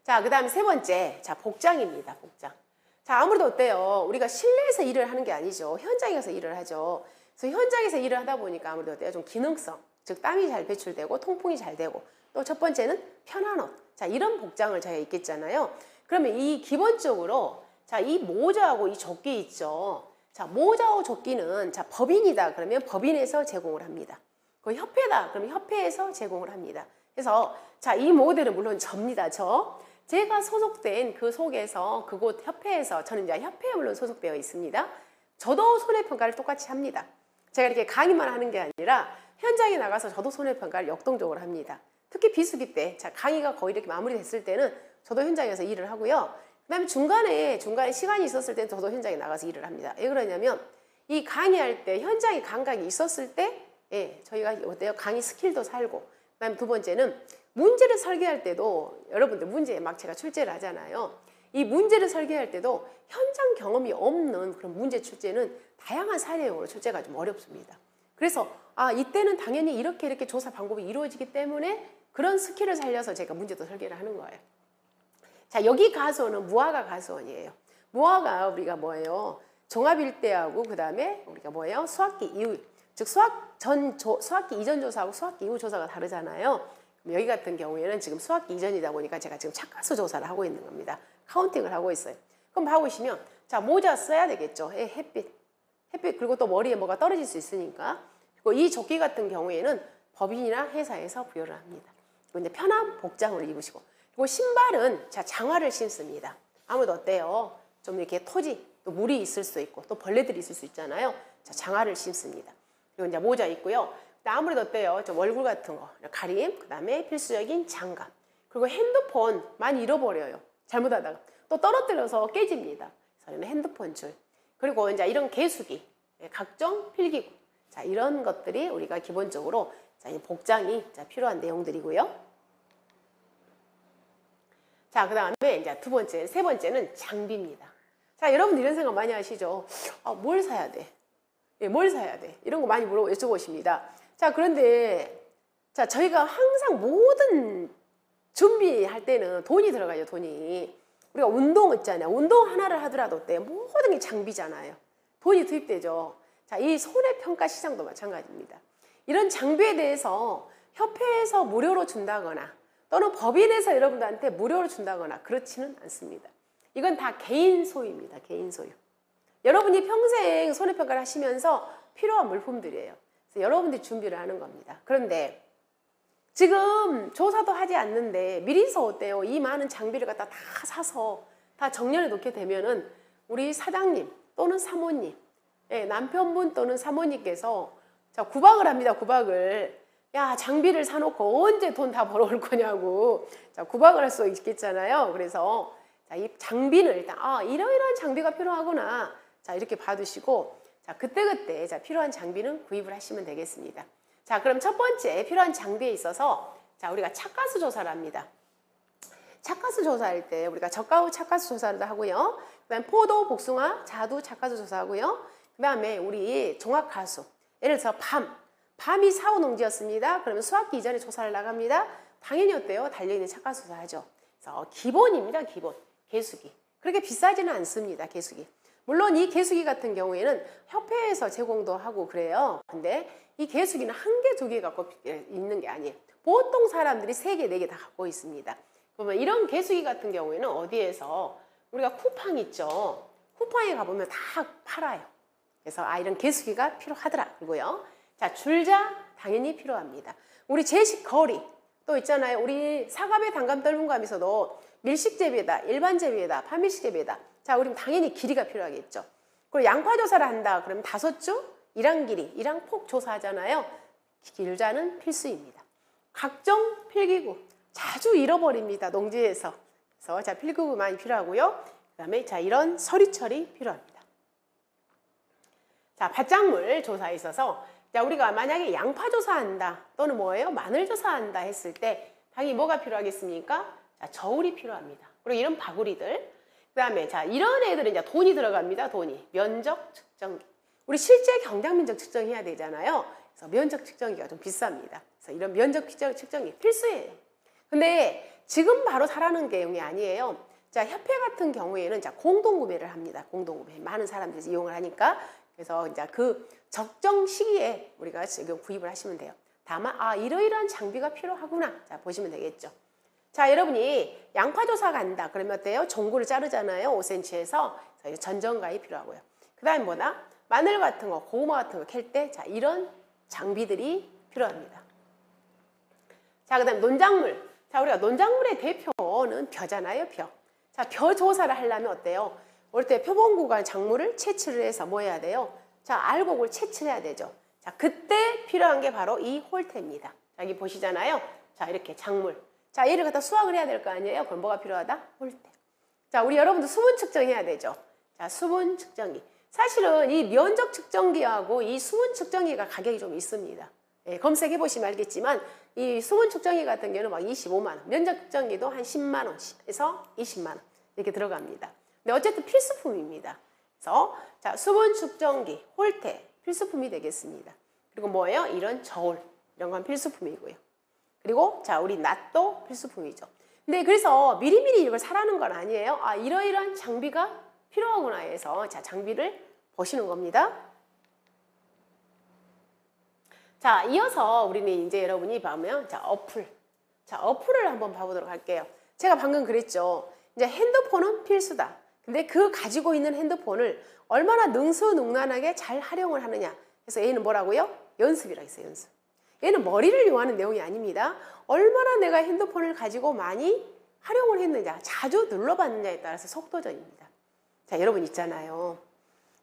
자, 그 다음 세 번째, 자 복장입니다. 복장. 자 아무래도 어때요? 우리가 실내에서 일을 하는 게 아니죠. 현장에 서 일을 하죠. 그래서 현장에서 일을 하다 보니까 아무래도 어때요? 좀 기능성, 즉 땀이 잘 배출되고 통풍이 잘 되고 또 첫 번째는 편한 옷. 자 이런 복장을 저희가 입겠잖아요. 그러면 이 기본적으로 자 이 모자하고 이 조끼 있죠. 자 모자와 조끼는 자 법인이다 그러면 법인에서 제공을 합니다. 그 협회다 그러면 협회에서 제공을 합니다. 그래서 자 이 모델은 물론 접니다. 제가 소속된 그 속에서 그곳 협회에서 저는 이제 협회에 물론 소속되어 있습니다. 저도 손해평가를 똑같이 합니다. 제가 이렇게 강의만 하는 게 아니라 현장에 나가서 저도 손해평가를 역동적으로 합니다. 특히 비수기 때, 자 강의가 거의 이렇게 마무리됐을 때는 저도 현장에서 일을 하고요. 그다음에 중간에 시간이 있었을 때는 저도 현장에 나가서 일을 합니다. 왜 그러냐면 이 강의할 때 현장에 감각이 있었을 때, 예, 저희가 어때요? 강의 스킬도 살고. 그다음에 두 번째는 문제를 설계할 때도 여러분들 문제에 막 제가 출제를 하잖아요. 이 문제를 설계할 때도 현장 경험이 없는 그런 문제 출제는 다양한 사례형으로 출제가 좀 어렵습니다. 그래서 이때는 당연히 이렇게 조사 방법이 이루어지기 때문에 그런 스킬을 살려서 제가 문제도 설계를 하는 거예요. 자 여기 가수원은 무화과 가수원이에요. 무화과 우리가 뭐예요? 종합일대하고 그 다음에 우리가 뭐예요? 수학기 이후 즉 수학기 이전 조사하고 수학기 이후 조사가 다르잖아요. 여기 같은 경우에는 지금 수학기 이전이다 보니까 제가 지금 착가수 조사를 하고 있는 겁니다. 카운팅을 하고 있어요. 그럼 봐보시면 자 모자 써야 되겠죠. 햇빛 그리고 또 머리에 뭐가 떨어질 수 있으니까. 그리고 이 조끼 같은 경우에는 법인이나 회사에서 부여를 합니다. 그리고 이제 편한 복장을 입으시고 그리고 신발은 자 장화를 신습니다. 아무도 어때요? 좀 이렇게 토지, 또 물이 있을 수 있고 또 벌레들이 있을 수 있잖아요. 자, 장화를 신습니다. 그리고 이제 모자 있고요. 아무래도 어때요? 좀 얼굴 같은 거, 가림, 그 다음에 필수적인 장갑. 그리고 핸드폰 많이 잃어버려요. 잘못하다가. 또 떨어뜨려서 깨집니다. 그래서 핸드폰 줄. 그리고 이제 이런 개수기, 각종 필기구. 자, 이런 것들이 우리가 기본적으로 자, 이 복장이 자, 필요한 내용들이고요. 자, 그 다음에 이제 두 번째, 세 번째는 장비입니다. 자, 여러분 이런 생각 많이 하시죠? 뭘 사야 돼? 예, 뭘 사야 돼? 이런 거 많이 여쭤보십니다. 자, 그런데 자, 저희가 항상 모든 준비할 때는 돈이 들어가요, 돈이. 우리가 운동 있잖아요. 운동 하나를 하더라도 어때요? 모든 게 장비잖아요. 돈이 투입되죠. 자, 이 손해평가 시장도 마찬가지입니다. 이런 장비에 대해서 협회에서 무료로 준다거나 또는 법인에서 여러분들한테 무료로 준다거나 그렇지는 않습니다. 이건 다 개인 소유입니다. 개인 소유. 여러분이 평생 손해평가를 하시면서 필요한 물품들이에요. 그래서 여러분들이 준비를 하는 겁니다. 그런데 지금 조사도 하지 않는데 미리서 어때요? 이 많은 장비를 갖다 다 사서 다 정렬해 놓게 되면은 우리 사장님 또는 사모님, 남편분 또는 사모님께서 자, 구박을 합니다. 구박을. 야, 장비를 사놓고 언제 돈 다 벌어올 거냐고. 자, 구박을 할 수 있겠잖아요. 그래서 자, 이 장비는 일단 이러이러한 장비가 필요하구나. 자, 이렇게 봐두시고 자, 그때그때 자, 필요한 장비는 구입을 하시면 되겠습니다. 자, 그럼 첫 번째 필요한 장비에 있어서 자, 우리가 착가수 조사를 합니다. 착가수 조사할 때 우리가 젓가루 착가수 조사를 하고요. 그다음에 포도, 복숭아, 자두 착가수 조사하고요. 그다음에 우리 종합가수. 예를 들어서 밤이 사후 농지였습니다. 그러면 수확기 이전에 조사를 나갑니다. 당연히 어때요? 달려있는 착가수 조사하죠. 그래서 기본입니다. 기본. 개수기. 그렇게 비싸지는 않습니다. 개수기. 물론 이 개수기 같은 경우에는 협회에서 제공도 하고 그래요. 근데 이 개수기는 한 개, 두 개 갖고 있는 게 아니에요. 보통 사람들이 세 개, 네 개 다 갖고 있습니다. 그러면 이런 개수기 같은 경우에는 어디에서 우리가 쿠팡 있죠. 쿠팡에 가보면 다 팔아요. 그래서 이런 개수기가 필요하더라고요. 자, 줄자 당연히 필요합니다. 우리 제식 거리 또 있잖아요. 우리 사과배 단감 떫은 감에서도 밀식 재배다, 일반 재배다, 판밀식 재배다. 자, 우리는 당연히 길이가 필요하겠죠. 그리고 양파 조사를 한다. 그러면 5주 일항 길이, 일항 폭 조사하잖아요. 길자는 필수입니다. 각종 필기구 자주 잃어버립니다. 농지에서. 그래서 자, 필기구 많이 필요하고요. 그다음에 자, 이런 서리 처리 필요합니다. 자, 밭작물 조사에 있어서 자, 우리가 만약에 양파 조사한다 또는 뭐예요? 마늘 조사한다 했을 때 당연히 뭐가 필요하겠습니까? 자, 저울이 필요합니다. 그리고 이런 바구리들. 그다음에 자, 이런 애들은 이제 돈이 들어갑니다. 돈이. 면적 측정기. 우리 실제 경량 면적 측정해야 되잖아요. 그래서 면적 측정기가 좀 비쌉니다. 그래서 이런 면적 측정기 필수예요. 근데 지금 바로 사라는 내용이 아니에요. 자, 협회 같은 경우에는 자, 공동구매를 합니다. 공동구매. 많은 사람들이 이용을 하니까. 그래서 이제 그 적정 시기에 우리가 지금 구입을 하시면 돼요. 다만 이러이러한 장비가 필요하구나. 자, 보시면 되겠죠. 자, 여러분이 양파 조사 간다. 그러면 어때요? 종구를 자르잖아요. 5cm에서 전정가이 필요하고요. 그 다음에 뭐다? 마늘 같은 거, 고구마 같은 거 캘 때 자, 이런 장비들이 필요합니다. 자, 그 다음 논작물. 자, 우리가 논작물의 대표는 벼잖아요. 벼. 자, 벼 조사를 하려면 어때요? 올 때 표본구간 작물을 채취를 해서 뭐 해야 돼요? 자, 알곡을 채취해야 되죠. 자, 그때 필요한 게 바로 이 홀대입니다. 자, 여기 보시잖아요. 자, 이렇게 작물. 자, 얘를 갖다 수확을 해야 될 거 아니에요? 그럼 뭐가 필요하다? 홀대. 자, 우리 여러분도 수분 측정해야 되죠. 자, 수분 측정기. 사실은 이 면적 측정기하고 이 수분 측정기가 가격이 좀 있습니다. 예, 검색해 보시면 알겠지만 이 수분 측정기 같은 경우는 막 25만 원, 면적 측정기도 한 10만 원에서 20만 원 이렇게 들어갑니다. 근데 어쨌든 필수품입니다. 그래서 자, 수분 측정기, 홀대 필수품이 되겠습니다. 그리고 뭐예요? 이런 저울 이런 건 필수품이고요. 그리고 자, 우리 낫도 필수품이죠. 근데 그래서 미리미리 이걸 사라는 건 아니에요. 이러이러한 장비가 필요하구나 해서 자, 장비를 보시는 겁니다. 자, 이어서 우리는 이제 여러분이 보면 자, 어플. 자, 어플을 한번 봐보도록 할게요. 제가 방금 그랬죠. 이제 핸드폰은 필수다. 근데 그 가지고 있는 핸드폰을 얼마나 능수능란하게 잘 활용을 하느냐. 그래서 얘는 뭐라고요? 연습이라 했어요. 연습. 얘는 머리를 이용하는 내용이 아닙니다. 얼마나 내가 핸드폰을 가지고 많이 활용을 했느냐, 자주 눌러봤느냐에 따라서 속도전입니다. 자, 자, 여러분 있잖아요.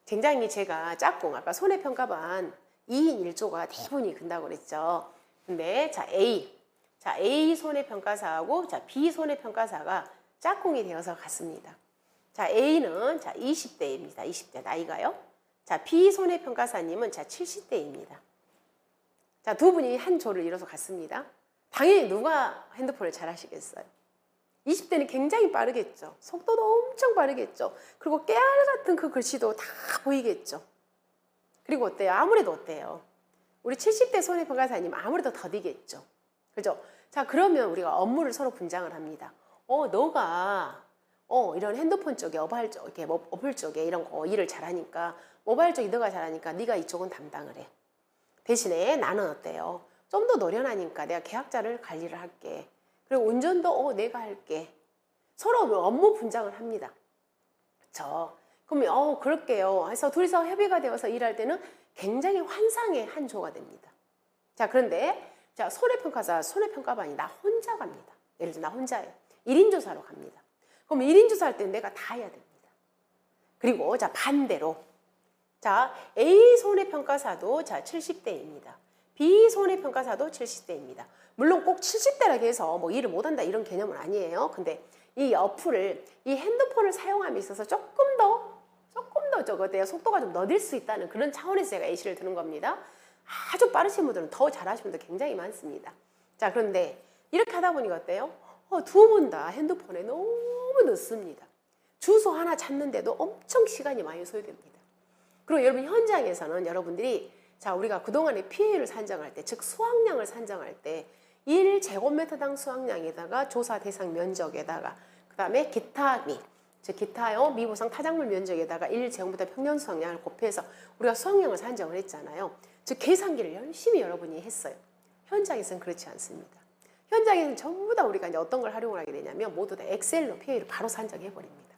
굉장히 제가 짝꿍, 아까 손해평가반 2인 1조가 대부분이 근다고 그랬죠. 근데 자, A 손해평가사하고 자, B 손해평가사가 짝꿍이 되어서 갔습니다. 자, A는 자, 20대입니다. 20대 나이가요. 자, B 손해평가사님은 자, 70대입니다. 자, 두 분이 한 조를 이뤄서 갔습니다. 당연히 누가 핸드폰을 잘 하시겠어요? 20대는 굉장히 빠르겠죠. 속도도 엄청 빠르겠죠. 그리고 깨알 같은 그 글씨도 다 보이겠죠. 그리고 어때요? 아무래도 어때요? 우리 70대 손해평가사님 아무래도 더디겠죠. 그죠? 자, 그러면 우리가 업무를 서로 분장을 합니다. 너가 이런 핸드폰 쪽에 어플 쪽에 이런 거 일을 잘하니까 모바일 쪽이 너가 잘하니까 네가 이쪽은 담당을 해. 대신에 나는 어때요? 좀 더 노련하니까 내가 계약자를 관리를 할게. 그리고 운전도 내가 할게. 서로 업무 분장을 합니다. 그렇죠? 그러면 그럴게요 해서 둘이서 협의가 되어서 일할 때는 굉장히 환상의 한 조가 됩니다. 자, 그런데 자, 손해평가반이 나 혼자 갑니다. 예를 들어 나 혼자예요. 1인 조사로 갑니다. 그럼 1인 조사할 때는 내가 다 해야 됩니다. 그리고 자, 반대로 자, A 손해평가사도 자, 70대입니다. B 손해평가사도 70대입니다. 물론 꼭 70대라고 해서 뭐 일을 못한다 이런 개념은 아니에요. 근데 이 어플을, 이 핸드폰을 사용함에 있어서 조금 더 속도가 좀 더딜 수 있다는 그런 차원에서 제가 예시를 드는 겁니다. 아주 빠르신 분들은 더 잘하시는 분들 굉장히 많습니다. 자, 그런데 이렇게 하다 보니까 어때요? 두 분 다 핸드폰에 너무 늦습니다. 주소 하나 찾는데도 엄청 시간이 많이 소요됩니다. 그리고 여러분 현장에서는 여러분들이 자, 우리가 그동안의 피해율을 산정할 때, 즉 수확량을 산정할 때 1제곱미터당 수확량에다가 조사 대상 면적에다가 그 다음에 기타미, 즉 기타요 미보상 타작물 면적에다가 1제곱미터 평년 수확량을 곱해서 우리가 수확량을 산정을 했잖아요. 즉 계산기를 열심히 여러분이 했어요. 현장에서는 그렇지 않습니다. 현장에서는 전부 다 우리가 이제 어떤 걸 활용을 하게 되냐면 모두 다 엑셀로 피해율을 바로 산정해 버립니다.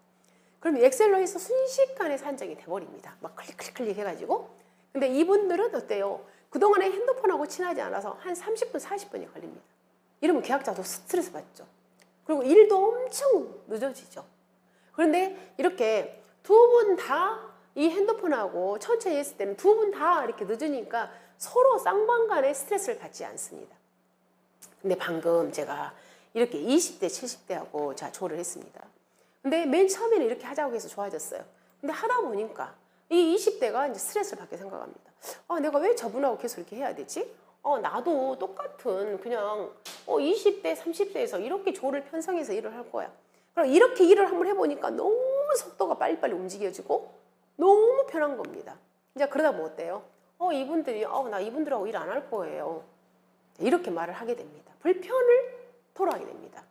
그럼 엑셀로 해서 순식간에 산정이 돼버립니다. 막 클릭 해가지고. 근데 이분들은 어때요? 그동안에 핸드폰하고 친하지 않아서 한 30분, 40분이 걸립니다. 이러면 계약자도 스트레스 받죠. 그리고 일도 엄청 늦어지죠. 그런데 이렇게 두 분 다 이 핸드폰하고 천천히 했을 때는 두 분 다 이렇게 늦으니까 서로 쌍방간에 스트레스를 받지 않습니다. 근데 방금 제가 이렇게 20대, 70대하고 자, 조를 했습니다. 근데 맨 처음에는 이렇게 하자고 해서 좋아졌어요. 근데 하다 보니까 이 20대가 이제 스트레스를 받게 생각합니다. 내가 왜 저분하고 계속 이렇게 해야 되지? 나도 똑같은 그냥 20대, 30대에서 이렇게 조를 편성해서 일을 할 거야. 그럼 이렇게 일을 한번 해보니까 너무 속도가 빨리빨리 움직여지고 너무 편한 겁니다. 이제 그러다 뭐 어때요? 이분들이 나 이분들하고 일 안 할 거예요. 이렇게 말을 하게 됩니다. 불편을 토로하게 됩니다.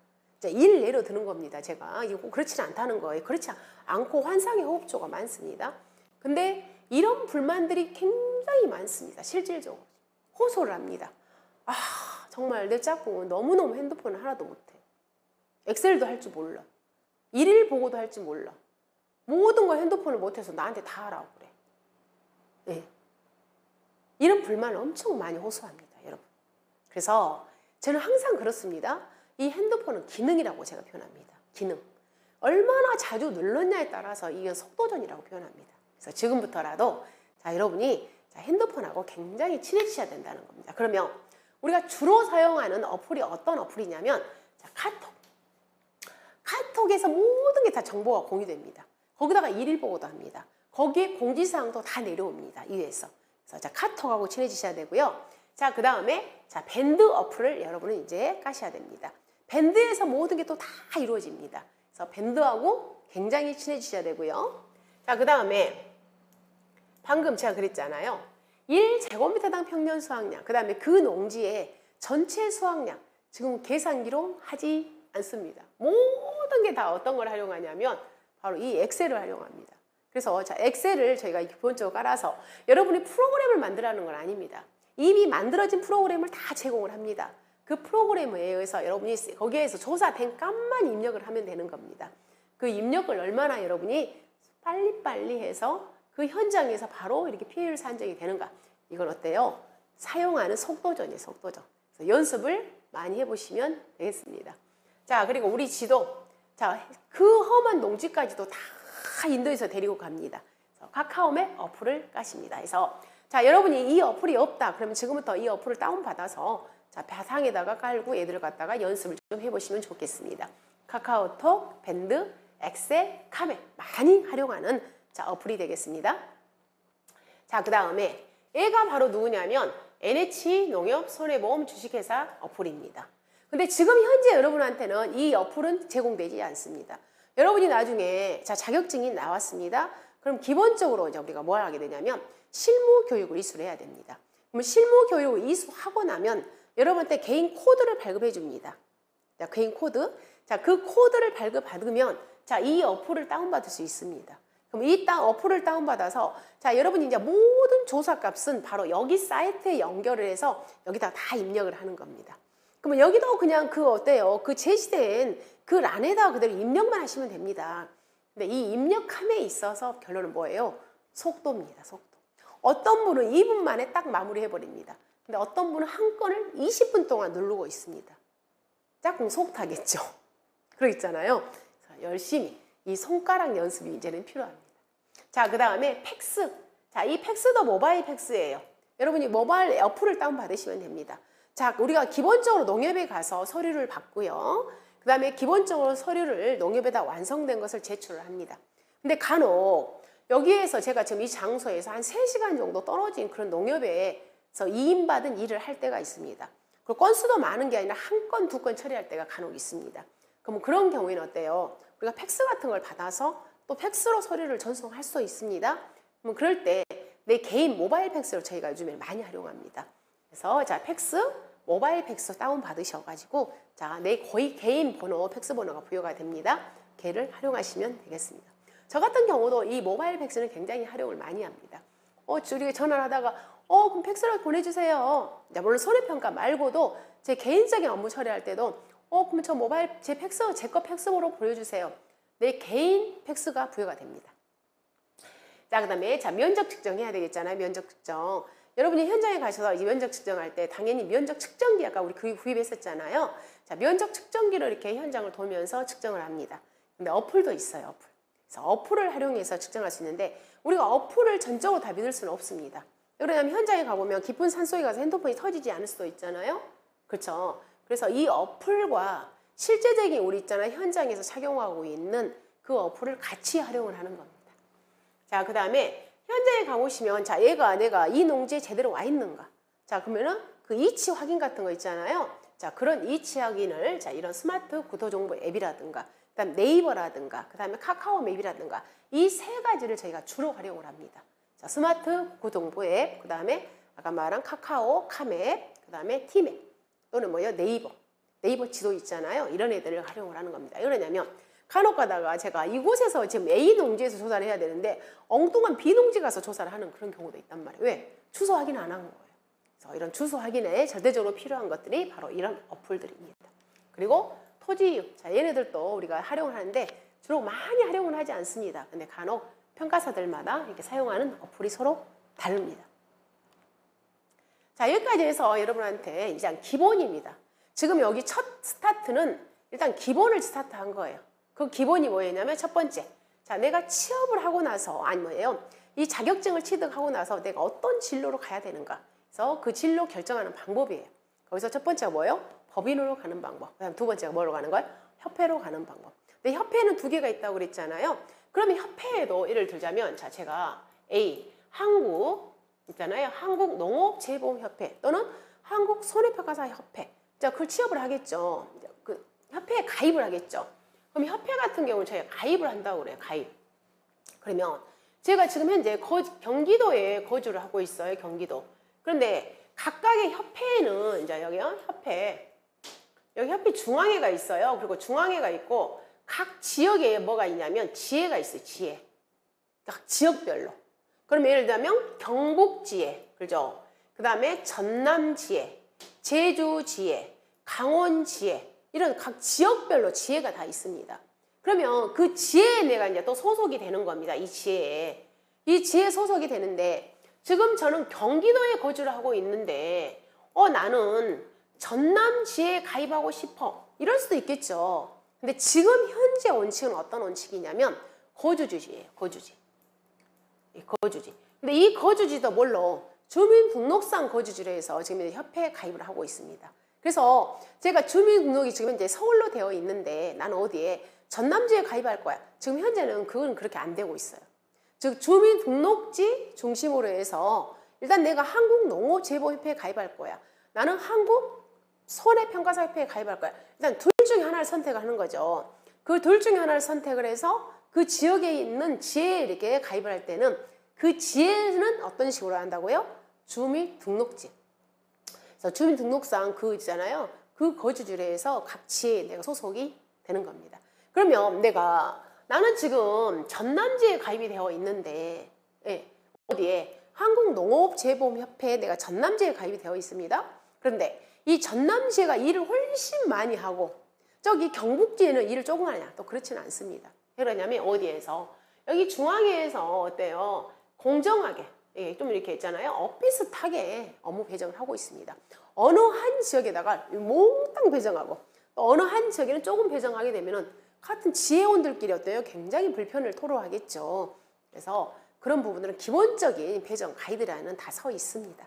일 예로 드는 겁니다. 제가 이거 그렇지는 않다는 거예요. 그렇지 않고 환상의 호흡조가 많습니다. 근데 이런 불만들이 굉장히 많습니다. 실질적으로 호소를 합니다. 정말 내 짝꿍은 너무너무 핸드폰을 하나도 못해. 엑셀도 할 줄 몰라. 일일 보고도 할 줄 몰라. 모든 걸 핸드폰을 못해서 나한테 다 하라고 그래. 네. 이런 불만을 엄청 많이 호소합니다, 여러분. 그래서 저는 항상 그렇습니다. 이 핸드폰은 기능이라고 제가 표현합니다. 기능. 얼마나 자주 눌렀냐에 따라서 이게 속도전이라고 표현합니다. 그래서 지금부터라도 자, 여러분이 자, 핸드폰하고 굉장히 친해지셔야 된다는 겁니다. 그러면 우리가 주로 사용하는 어플이 어떤 어플이냐면 자, 카톡에서 모든 게 다 정보가 공유됩니다. 거기다가 일일 보고도 합니다. 거기에 공지사항도 다 내려옵니다. 위에서. 그래서 자, 카톡하고 친해지셔야 되고요. 자, 그 다음에 자, 밴드 어플을 여러분은 이제 까셔야 됩니다. 밴드에서 모든 게 또 다 이루어집니다. 그래서 밴드하고 굉장히 친해지셔야 되고요. 자, 그 다음에 방금 제가 그랬잖아요. 1제곱미터당 평년 수확량, 그 다음에 그 농지의 전체 수확량, 지금 계산기로 하지 않습니다. 모든 게 다 어떤 걸 활용하냐면 바로 이 엑셀을 활용합니다. 그래서 자, 엑셀을 저희가 기본적으로 깔아서 여러분이 프로그램을 만들라는 건 아닙니다. 이미 만들어진 프로그램을 다 제공을 합니다. 그 프로그램에 의해서 여러분이 거기에서 조사된 값만 입력을 하면 되는 겁니다. 그 입력을 얼마나 여러분이 빨리빨리 해서 그 현장에서 바로 이렇게 피해율 산정이 되는가. 이건 어때요? 사용하는 속도전이에요, 속도전. 그래서 연습을 많이 해보시면 되겠습니다. 자, 그리고 우리 지도. 자, 그 험한 농지까지도 다 다 인도에서 데리고 갑니다. 그래서 카카오맵 어플을 까십니다. 그래서 자, 여러분이 이 어플이 없다. 그러면 지금부터 이 어플을 다운받아서 자, 바탕에다가 깔고 얘들을 갖다가 연습을 좀 해보시면 좋겠습니다. 카카오톡, 밴드, 엑셀, 카메 많이 활용하는 자, 어플이 되겠습니다. 자, 그 다음에 얘가 바로 누구냐면 NH농협 손해보험 주식회사 어플입니다. 근데 지금 현재 여러분한테는 이 어플은 제공되지 않습니다. 여러분이 나중에 자, 자격증이 나왔습니다. 그럼 기본적으로 이제 우리가 뭘 하게 되냐면 실무 교육을 이수를 해야 됩니다. 그럼 실무 교육을 이수하고 나면 여러분한테 개인 코드를 발급해 줍니다. 자, 개인 코드. 자, 그 코드를 발급받으면 자, 이 어플을 다운받을 수 있습니다. 그럼 이 어플을 다운받아서 자, 여러분이 이제 모든 조사값은 바로 여기 사이트에 연결을 해서 여기다 다 입력을 하는 겁니다. 그러면 여기도 그냥 그 어때요? 그 제시된 그 란에다가 그대로 입력만 하시면 됩니다. 근데 이 입력함에 있어서 결론은 뭐예요? 속도입니다. 속도. 어떤 분은 2분 만에 딱 마무리해버립니다. 근데 어떤 분은 한 건을 20분 동안 누르고 있습니다. 짝꿍 속 타겠죠? 그러겠잖아요. 열심히 이 손가락 연습이 이제는 필요합니다. 자, 그 다음에 팩스. 자, 이 팩스도 모바일 팩스예요. 여러분이 모바일 어플을 다운받으시면 됩니다. 자, 우리가 기본적으로 농협에 가서 서류를 받고요. 그 다음에 기본적으로 서류를 농협에다 완성된 것을 제출을 합니다. 근데 간혹 여기에서 제가 지금 이 장소에서 한 3시간 정도 떨어진 그런 농협에서 이인받은 일을 할 때가 있습니다. 그리고 건수도 많은 게 아니라 한 건, 2건 처리할 때가 간혹 있습니다. 그럼 그런 경우에는 어때요? 우리가 팩스 같은 걸 받아서 또 팩스로 서류를 전송할 수 있습니다. 그럼 그럴 때 내 개인 모바일 팩스로 저희가 요즘에 많이 활용합니다. 그래서 자, 팩스, 모바일 팩스 다운 받으셔가지고 자, 내 거의 개인 번호, 팩스 번호가 부여가 됩니다. 걔를 활용하시면 되겠습니다. 저 같은 경우도 이 모바일 팩스는 굉장히 활용을 많이 합니다. 우리가 전화를 하다가 그럼 팩스로 보내주세요. 물론 손해평가 말고도 제 개인적인 업무 처리할 때도 그럼 저 모바일 제 팩스, 제 거 팩스로 보내주세요. 내 개인 팩스가 부여가 됩니다. 자, 그 다음에 자, 면적 측정해야 되겠잖아요. 면적 측정. 여러분이 현장에 가셔서 이제 면적 측정할 때 당연히 면적 측정기 아까 우리 구입했었잖아요. 자, 면적 측정기로 이렇게 현장을 돌면서 측정을 합니다. 근데 어플도 있어요. 어플. 그래서 어플을 활용해서 측정할 수 있는데 우리가 어플을 전적으로 다 믿을 수는 없습니다. 왜냐하면 현장에 가보면 깊은 산속에 가서 핸드폰이 터지지 않을 수도 있잖아요. 그렇죠. 그래서 이 어플과 실제적인 우리 있잖아요. 현장에서 착용하고 있는 그 어플을 같이 활용을 하는 겁니다. 자, 그 다음에 현장에 가보시면 자, 내가 이 농지에 제대로 와 있는가. 자, 그러면은 그 이치 확인 같은 거 있잖아요. 자, 그런 이치 확인을 자, 이런 스마트 구토정보 앱이라든가 그다음 네이버라든가 그다음에 카카오맵이라든가 이 3가지를 저희가 주로 활용을 합니다. 자, 스마트 구토정보 앱, 그다음에 아까 말한 카카오, 카맵, 그다음에 티맵 또는 네이버 지도 있잖아요. 이런 애들을 활용을 하는 겁니다. 왜 그러냐면 간혹 가다가 제가 이곳에서 지금 A 농지에서 조사를 해야 되는데 엉뚱한 B 농지 가서 조사를 하는 그런 경우도 있단 말이에요. 왜? 주소 확인 안 한 거예요. 그래서 이런 주소 확인에 절대적으로 필요한 것들이 바로 이런 어플들입니다. 그리고 토지, 자, 얘네들도 우리가 활용을 하는데 주로 많이 활용을 하지 않습니다. 근데 간혹 평가사들마다 이렇게 사용하는 어플이 서로 다릅니다. 자, 여기까지 해서 여러분한테 이제 기본입니다. 지금 여기 첫 스타트는 일단 기본을 스타트한 거예요. 그 기본이 뭐였냐면 첫 번째, 자, 내가 취업을 하고 나서 이 자격증을 취득하고 나서 내가 어떤 진로로 가야 되는가. 그래서 그 진로 결정하는 방법이에요. 거기서 첫 번째가 뭐예요? 법인으로 가는 방법. 그다음 두 번째가 뭐로 가는 거예요? 협회로 가는 방법. 근데 협회는 2개가 있다고 그랬잖아요. 그러면 협회에도 예를 들자면 자, 제가 A 한국 있잖아요. 한국농업재보험협회 또는 한국손해평가사협회. 자, 그걸 취업을 하겠죠. 그 협회에 가입을 하겠죠. 그럼 협회 같은 경우는 저희가 가입을 한다고 그래요. 가입. 그러면 제가 지금 현재 경기도에 거주를 하고 있어요. 경기도. 그런데 각각의 협회에는 이제 여기요. 여기 협회 중앙회가 있어요. 그리고 중앙회가 있고 각 지역에 뭐가 있냐면 지회가 있어요. 지회. 각 지역별로. 그럼 예를 들면 경북지회. 그죠? 그 다음에 전남지회, 제주지회, 강원지회 이런 각 지역별로 지회가 다 있습니다. 그러면 그 지회에 내가 이제 또 소속이 되는 겁니다. 이 지회에. 이 지회에 소속이 되는데 지금 저는 경기도에 거주를 하고 있는데 나는 전남 지회에 가입하고 싶어. 이럴 수도 있겠죠. 근데 지금 현재 원칙은 어떤 원칙이냐면 거주지예요. 거주지. 거주지. 근데 이 거주지도 뭘로? 주민등록상 거주지로 해서 지금 협회에 가입을 하고 있습니다. 그래서 제가 주민등록이 지금 이제 서울로 되어 있는데 나는 어디에? 전남지에 가입할 거야. 지금 현재는 그건 그렇게 안 되고 있어요. 즉 주민등록지 중심으로 해서 일단 내가 한국농업재보협회에 가입할 거야. 나는 한국손해평가사협회에 가입할 거야. 일단 둘 중에 하나를 선택하는 거죠. 그 둘 중에 하나를 선택을 해서 그 지역에 있는 지회에 이렇게 가입을 할 때는 그 지회는 어떤 식으로 한다고요? 주민등록지. 그래서 주민등록상 그 있잖아요. 그 거주지로 해서 각 지회에 내가 소속이 되는 겁니다. 그러면 나는 지금 전남지에 가입이 되어 있는데, 예, 어디에? 한국농업재보험협회에 내가 전남지에 가입이 되어 있습니다. 그런데 이 전남지가 일을 훨씬 많이 하고 저기 경북지에는 일을 조금 하냐? 또 그렇지는 않습니다. 왜 그러냐면 어디에서? 여기 중앙에서 어때요? 공정하게, 예, 좀 이렇게 있잖아요. 비슷하게 업무 배정을 하고 있습니다. 어느 한 지역에다가 몽땅 배정하고 또 어느 한 지역에는 조금 배정하게 되면은 같은 지회원들끼리 어때요? 굉장히 불편을 토로하겠죠. 그래서 그런 부분들은 기본적인 배정 가이드라인은 다 서 있습니다.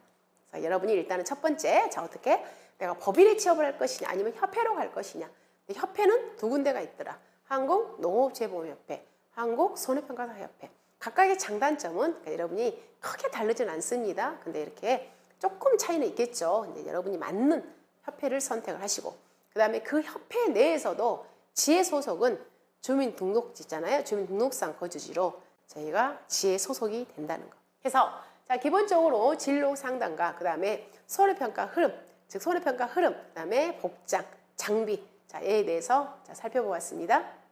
그래서 여러분이 일단은 첫 번째, 자 어떻게 내가 법인에 취업을 할 것이냐 아니면 협회로 갈 것이냐. 협회는 두 군데가 있더라. 한국농업재보험협회, 한국손해평가사협회. 각각의 장단점은 그러니까 여러분이 크게 다르진 않습니다. 근데 이렇게 조금 차이는 있겠죠. 근데 여러분이 맞는 협회를 선택을 하시고 그 다음에 그 협회 내에서도 지회 소속은 주민등록지잖아요. 주민등록상 거주지로 저희가 지회 소속이 된다는 거. 그래서 자 기본적으로 진로 상담과 그 다음에 손해평가 흐름, 즉 손해평가 흐름, 그 다음에 복장, 장비 자에 대해서 살펴보았습니다.